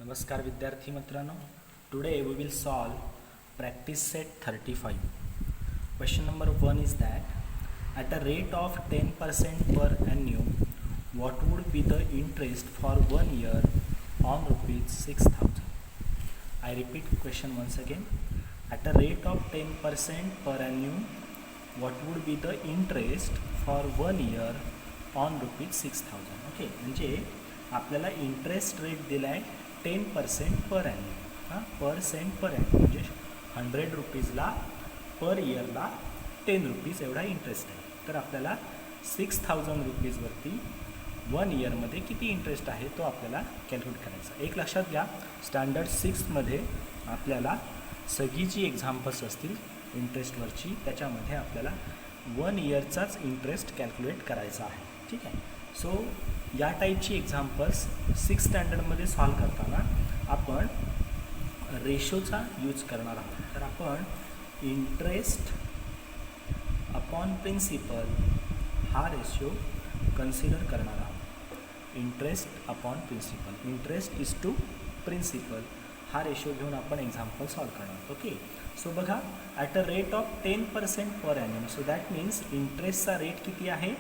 नमस्कार विद्यार्थी मित्रांनो. Today we will solve practice set 35. Question number 1 is that at a rate of 10% per annum, what would be the interest for 1 year on rupees 6,000? I repeat question once again. At a rate of 10% per annum, what would be the interest for 1 year on rupees 6,000? Okay, म्हणजे आपल्याला interest rate दिला आहे 10% per annual. पर Saint पर annual म्हणजे 100 रुपीजला पर इयरला 10 rupees एवढा इंटरेस्ट आहे. तर आपल्याला 6,000 रुपीजवरती 1 इयरमध्ये किती इंटरेस्ट आहे तो आपल्याला कॅल्क्युलेट करायचा. एक लक्षात घ्या, स्टँडर्ड 6मध्ये आपल्याला सगळी जी एक्झाम्पल्स असतील इंटरेस्टवरची त्याच्यामध्ये आपल्याला 1 इयरचाच इंटरेस्ट कॅल्क्युलेट करायचा आहे. ठीक आहे. सो या टाईपची एक्झाम्पल्स 6 स्टँडर्डमध्ये सॉल्व करताना आपण रेशोचा यूज करणार आहोत. तर आपण इंटरेस्ट अपॉन प्रिन्सिपल हा रेशो कन्सिडर करणार आहोत. Interest upon principal, interest is to principal हा रेशो घेऊन आपण एक्झाम्पल सॉल्व करणार आहोत. ओके. सो बघा, at a rate of 10% per annual, so that means इंटरेस्टचा रेट किती आहे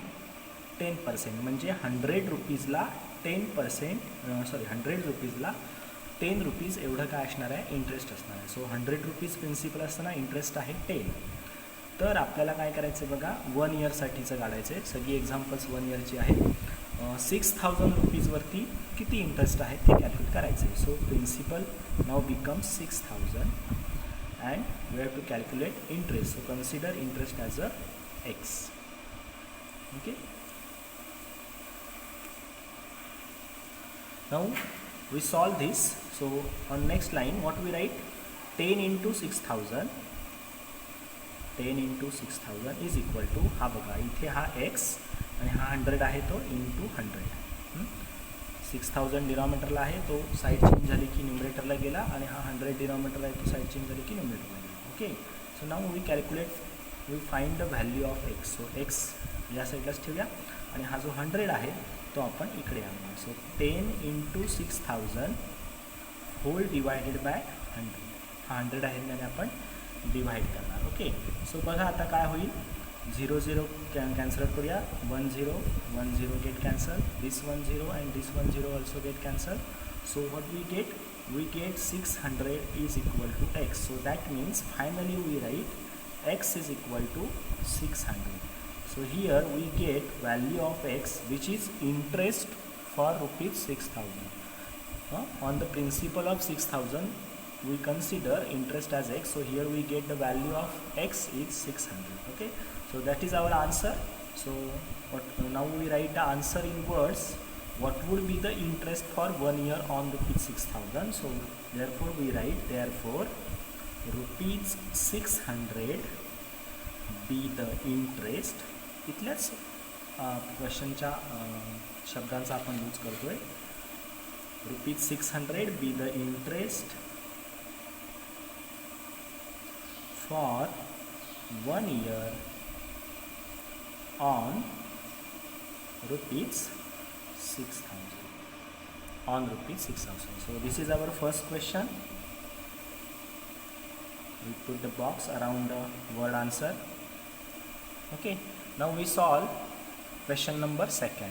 10%, म्हणजे 100 रुपीजला 100 रुपीजला 10 रुपीज एवढं काय असणार आहे इंटरेस्ट असणार आहे. सो 100 रुपीज प्रिन्सिपल असताना इंटरेस्ट आहे 10. तर आपल्याला काय करायचं आहे बघा, 1 इयरसाठीचं काढायचं आहे. सगळी एक्झाम्पल्स 1 इयरची आहेत. 6,000 रुपीजवरती किती इंटरेस्ट आहे ते कॅल्क्युलेट करायचं आहे. So principal now becomes 6,000 and we have to calculate interest. So consider interest as a x. Okay. Now we solve this. So on next line what we write, 10 into 6,000, 10 into 6,000 is equal to, हा बघा इथे हा x आणि हा 100 आहे तो into 100. 6,000 डिनॉमिनेटरला आहे तो साईड चेंज झाली की न्यूमरेटरला गेला आणि हा 100 डिनॉमिनेटरला आहे तो साईड चेंज झाली की न्यूमरेटरला गेला. Okay. So now we calculate, we find the value of x. So X या साईडलाच ठेवूया आणि हा जो 100 आहे तो आपण इकडे आणणार. सो 10 इंटू 6,000 होल डिवायडेड बाय 100. हा 100 आहे त्याने आपण डिवाइड करणार. ओके. सो बघा आता काय होईल, 0 0 कॅन्सल करूया. 1 0 1 0 get cancel, this 1 0 and this 1 0 also get cancel. So what we get, we get 600 is equal to x. So that means finally we write x is equal to 600. So here we get value of x which is interest for rupees 6,000. On the principal of 6,000 we consider interest as x. So here we get the value of x is 600. Okay. So that is our answer. So now we write the answer in words. What would be the interest for 1 year on rupees 6,000? So therefore we write, therefore rupees 600 be the interest. इथल्याच क्वेश्चनच्या शब्दांचा आपण use करतोय. Rupees 600 B the interest for 1 year on rupees 6,000, on rupees 6,000. So this is our first question. We put the box around the word answer. Okay. Now we solve question number 2.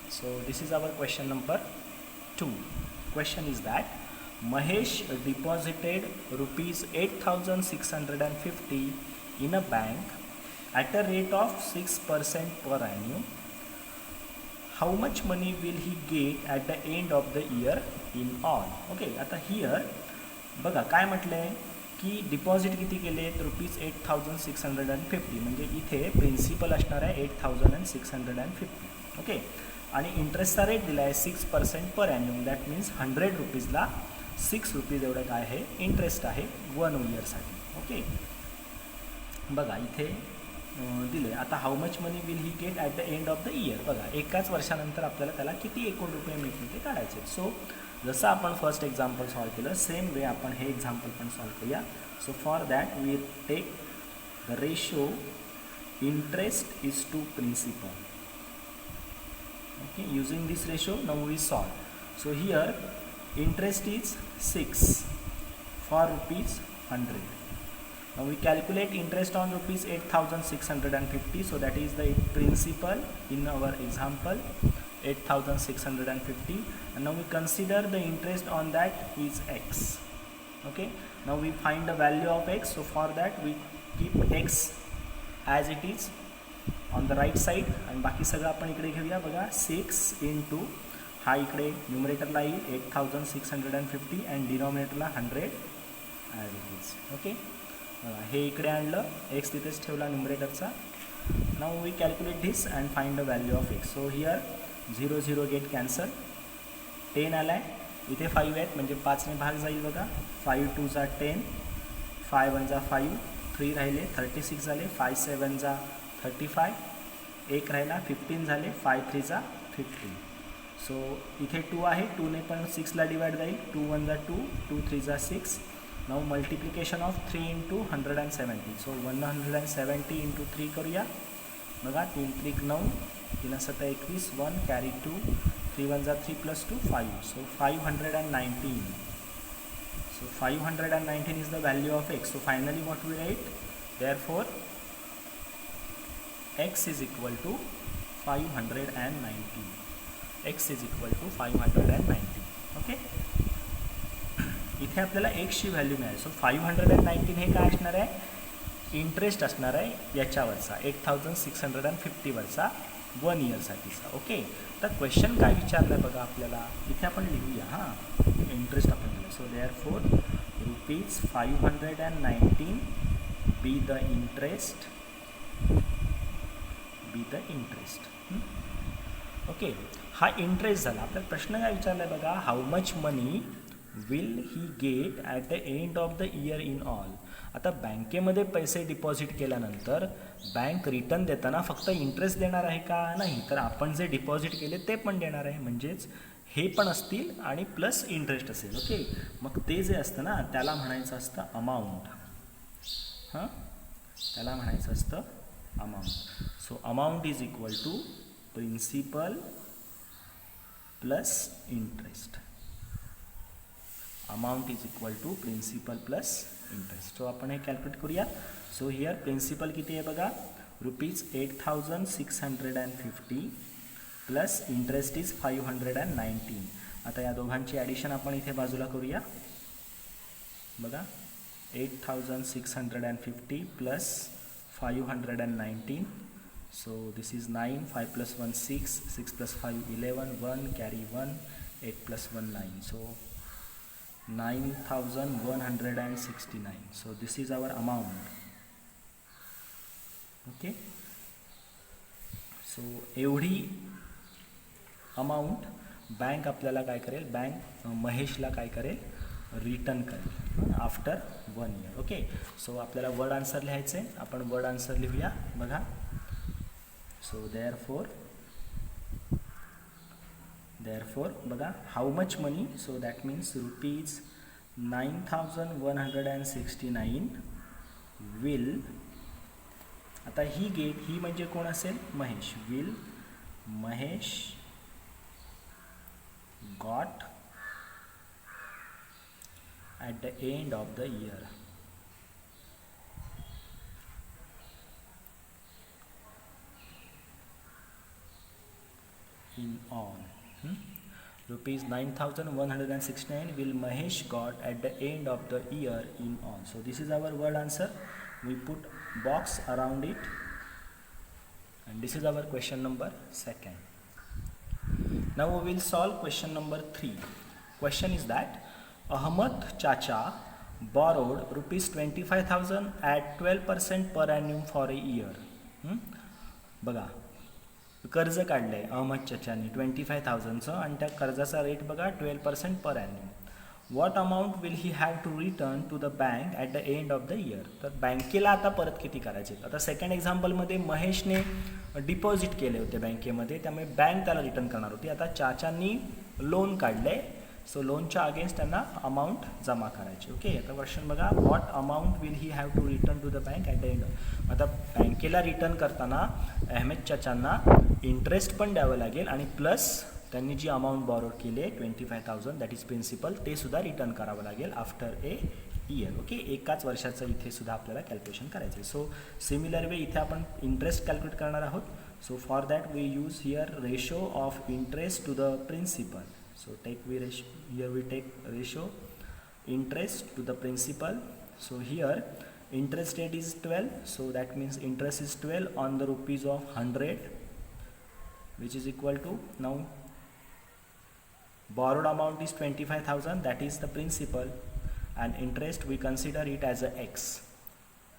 So this is our question number 2. Question is that Mahesh deposited rupees 8,650 in a bank at a rate of 6% per annum. How much money will he get at the end of the year in all? Okay. आता here बघा काय म्हटलं आहे की deposit किती केले, rupees 8,650, म्हणजे इथे प्रिन्सिपल असणार आहे 8,650. ओके. आणि इंटरेस्टचा रेट दिला आहे 6% पर ॲन्युअल. दॅट मीन्स 100 रुपीजला 6 रुपीज एवढं काय आहे इंटरेस्ट आहे 1 इयरसाठी. ओके. बघा इथे दिले. आता how much money will he get at the end of the year. बघा एकाच वर्षानंतर आपल्याला त्याला किती एकूण रुपये मिळतील ते काढायचे. सो जसं आपण फर्स्ट एक्झाम्पल सॉल्व केलं सेम वे आपण हे एक्झाम्पल पण सॉल्व करूया. So for that we take the ratio interest is to principal. Okay. Using this ratio now we solve. So here interest is 6 for rupees 100. Now we calculate interest on rupees 8,650. So that is the principal in our example, 8,650, and now we consider the interest on that is x. Okay, now we find the value of x. So for that we keep x as it is on the right side, and बाकी सगळं आपण इकडे घेऊया बघा. 6 into हा इकडे न्यूमरेटरला येईल 8,650 and डिनॉमिनेटरला 100 as it is. ओके, हे इकडे आणलं, x तिथेच ठेवला न्यूमरेटरचा. Now we calculate this and find the value of x. So here 0 0 get cancel, 10 आलाय, इथे 5 आहेत म्हणजे 5 ने भाग जाईल बघा. 5 2 जा 10, 5 1 जा 5, 3 राहिले 36 झाले, 5 7 जा 35, 1 राहिला 15 झाले, 5 3 जा 15. सो इथे 2 आहे, 2 ने पण 6 ला डिवाइड जाईल, 2 1 जा 2, 2 3 जा 6. Now multiplication of 3 into 170. So 170 into 3 करूया बघा. 3 3 9, 3 7 21, 1 कॅरी 2, 3 1 जा 3 plus 2 5. So 519. So 519 is the value of x. So finally what we write? Therefore x is equal to 519. x is equal to 519. Okay, इथे आपल्याला एक्सची value मिळाली. सो 519 हे काय असणार आहे? Interest असणार आहे याच्यावरचा 8,650 वरचा 1 इयरसाठीचा. ओके, तर क्वेश्चन काय विचारलं आहे बघा आपल्याला, इथे आपण लिहूया. हां, इंटरेस्ट आपण लिहिलं. So therefore rupees 519 be the interest, okay, हा इंटरेस्ट झाला. आपल्याला प्रश्न काय विचारला आहे बघा, how much money will he get at the end of the year in all. आता बँकेमध्ये पैसे डिपॉझिट केल्यानंतर बँक रिटर्न देताना फक्त इंटरेस्ट देणार आहे का? नाही, तर आपण जे डिपॉझिट केले ते पण देणार आहे, म्हणजेच हे पण असतील आणि प्लस इंटरेस्ट असेल. ओके, मग ते जे असतं ना त्याला म्हणायचं असतं अमाऊंट. हां, त्याला म्हणायचं असतं amount. So amount is equal to principal plus interest. Amount is equal to principal plus interest. So आपण हे कॅल्क्युलेट करूया. सो हियर प्रिन्सिपल किती आहे बघा, रुपीज 8,650 प्लस इंटरेस्ट इज 519. आता या दोघांची ॲडिशन आपण इथे बाजूला करूया बघा. 8,650 plus 519. So this is 9, 5 plus 1 6, 6 plus 5 11, 1 carry 1, 8 plus 1 9. So 9,169. So this is our amount. Okay, so एवढी अमाऊंट बँक आपल्याला काय करेल, बँक महेशला काय करेल, रिटर्न करेल आफ्टर 1 year. ओके, सो आपल्याला वर्ड आन्सर लिहायचं आहे, आपण वर्ड आन्सर लिहूया बघा. सो therefore बघा, how much money, so that means rupees 9,169 will. आता ही गेट, ही म्हणजे कोण असेल, Mahesh. Will Mahesh got at the end of the year. in all. Rupees 9,169 will Mahesh got at the end of the year in all. So this is our word answer. We put box around it, and this is our question number 2. Now we will solve question number 3. Question is that Ahmad Chacha borrowed rupees 25,000 at 12% per annum for a year. बघा, कर्ज काढलं आहे अहमद चचानी 25,000चं आणि त्या कर्जाचा rate बघा 12% per annum. What amount will he have to return to the bank at the end of the year. तर बँकेला आता परत किती करायचे. आता सेकंड एक्झाम्पलमध्ये महेशने डिपॉझिट केले होते बँकेमध्ये, त्यामुळे बँक त्याला रिटर्न करणार होती. आता चाचांनी लोन काढलं आहे, सो लोनच्या अगेन्स्ट त्यांना अमाऊंट जमा करायची. ओके, आता क्वेश्चन बघा, what amount will he have to return to the bank at the end. आता बँकेला रिटर्न करताना अहमद चाचांना इंटरेस्ट पण द्यावं लागेल आणि प्लस त्यांनी जी अमाऊंट बॉरोड केली आहे 25,000 दॅट इज प्रिन्सिपल, ते सुद्धा रिटर्न करावं लागेल आफ्टर ए इयर. ओके, एकाच वर्षाचं इथे सुद्धा आपल्याला कॅल्क्युलेशन करायचं आहे. सो सिमिलर वे इथे आपण इंटरेस्ट कॅल्क्युलेट करणार आहोत. So for that we use here ratio of interest to the principal. So here we take ratio interest to the principal. So here interest rate is 12, so that means interest is 12 on the rupees of 100, which is equal to, now borrowed amount is 25,000, that is the principal, and interest we consider it as a x.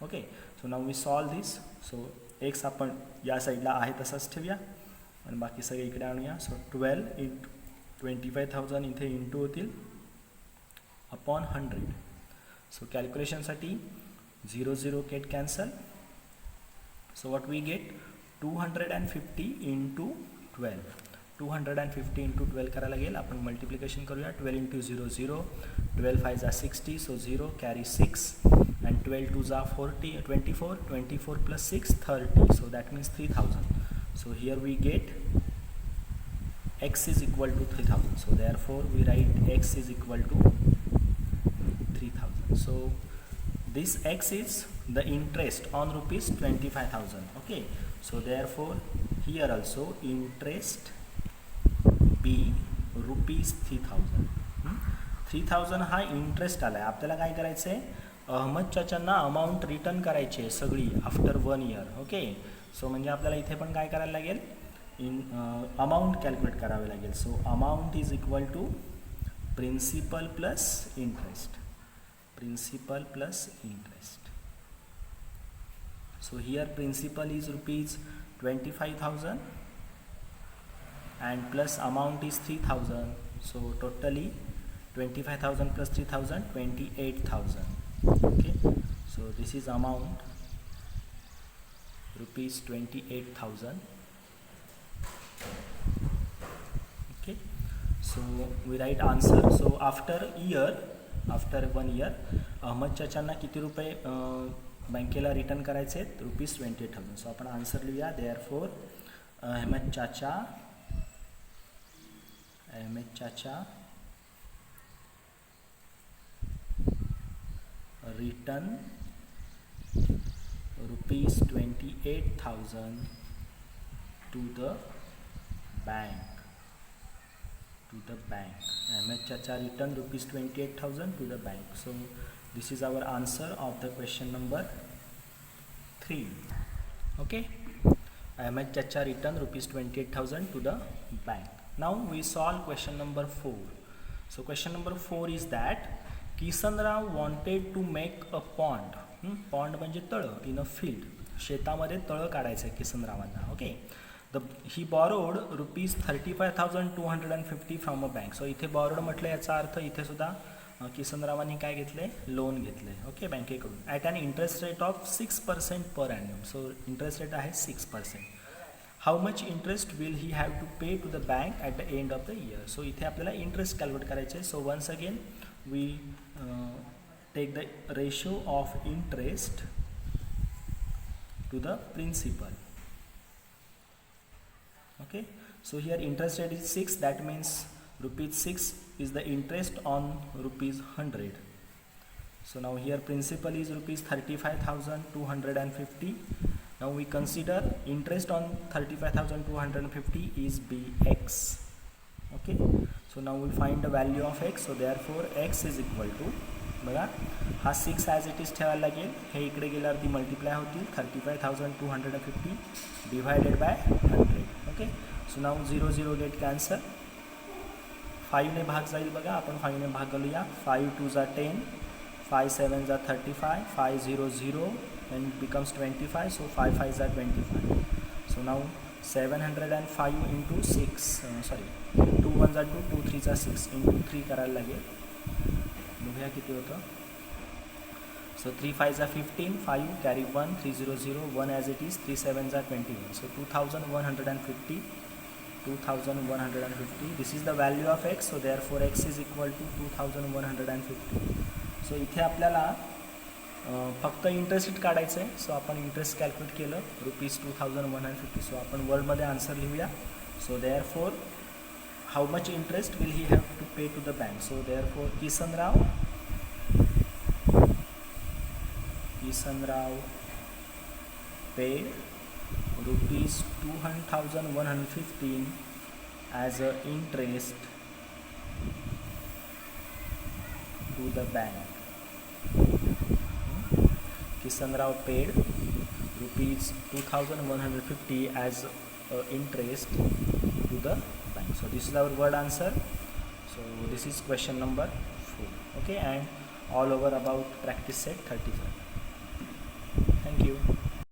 Okay, so now we solve this. So x आपण या साईडला आहे तसाच ठेवूया आणि बाकी सगळे इकडे आणूया. सो 12 इंटू 25,000 इथे इंटू होतील अपॉन 100. सो कॅल्क्युलेशनसाठी 0 0 get cancel. So what we get 250 into 12. 250 into 12 करायला लागेल. आपण मल्टिप्लिकेशन करूया. 12 इंटू 0 0, 12 5 जा 60, सो 0 कॅरी 6 and 12 2 जा 40, 24, 24 plus 6 30, so that means 3,000. So here we get x is equal to 3,000. So therefore we write x is equal to 3,000. So this x is the interest on rupees 25,000. Okay, so therefore here also interest be rupees 3,000. 3,000 हा interest आला आहे. आपल्याला काय करायचं आहे, Ahmad चाचांना amount return करायची आहे सगळी आफ्टर 1 इयर. ओके, सो म्हणजे आपल्याला इथे पण काय करायला लागेल, अमाऊंट कॅल्क्युलेट करावे लागेल. So amount is equal to principal plus interest. Principal plus interest. So here principal is rupees 25,000 and plus amount is 3,000. So totally 25,000 plus 3,000, 28,000. Okay, so this is amount rupees 28,000. Okay, so we write answer. So after 1 year Ahmad चाचांना किती रुपये बँकेला return करायचे आहेत, rupees 28,000. सो आपण answer लिहूया. Therefore Ahmad चाचा return rupees 28,000 to the bank. Ahmed Chacha return rupees 28,000 to the bank. So this is our answer of the question number 3. Okay, Ahmed Chacha return rupees 28,000 to the bank. Now we solve question number 4. So question number 4 is that Kisanrao wanted to make a pond. Pond म्हणजे तळं in a field. शेतामध्ये तळं काढायचं आहे किसनरावांना. Okay, he borrowed rupees 35,250 from a bank. So इथे borrowed म्हटलं याचा अर्थ इथे सुद्धा किसनरावांनी काय घेतले, लोन घेतले. ओके, बँकेकडून at an interest rate of 6% per annum. So interest rate आहे 6%. How much interest will he have to pay to the bank at the end of the year. So इथे आपल्याला इंटरेस्ट कॅल्क्युलेट करायचे. So once again we take the ratio of interest to the principal. Okay, so here interest rate is 6, that means rupees 6 is the interest on rupees 100. So now here principal is rupees 35,250. now we consider interest on 35,250 is bx. Okay, so now we find the value of x. So therefore x is equal to, बघा हा 6 as it is ठेवायला लागेल. हे इकडे गेल्यावरती multiply होतील 35,250 divided by 100. Okay, so now 0 0 get cancel. 5ने भाग जाईल. बघा आपण 5ने भाग घालूया. 5 2 जा 10, 5 7 जा 35, 5 0 0 and becomes 25. so 5 5 जा 25. so now 705 into 6, sorry 2 1 जा 2, 2 3 जा 6 into 3 करायला लागेल. बघूया किती होतं. सो 3 5 जा 15, 5 कॅरी 1, 3 0 0, 1 ॲज इट इज, 3 7 जा 21. So 2,150. This is the value of x. So therefore x is equal to 2,150. So इथे आपल्याला फक्त इंटरेस्ट रेट काढायचं आहे. सो आपण इंटरेस्ट कॅल्क्युलेट केलं रुपीज 2,150. सो आपण वर्डमध्ये आन्सर लिहूया. So therefore how much interest will he have to pay to the bank? So therefore Kisan Rao paid rupees 2,115 as a interest to the bank. Kisan Rao paid rupees 2,150 as interest to the bank. So this is our word answer. So this is question number 4. Okay, and all over about practice set 35. Thank you.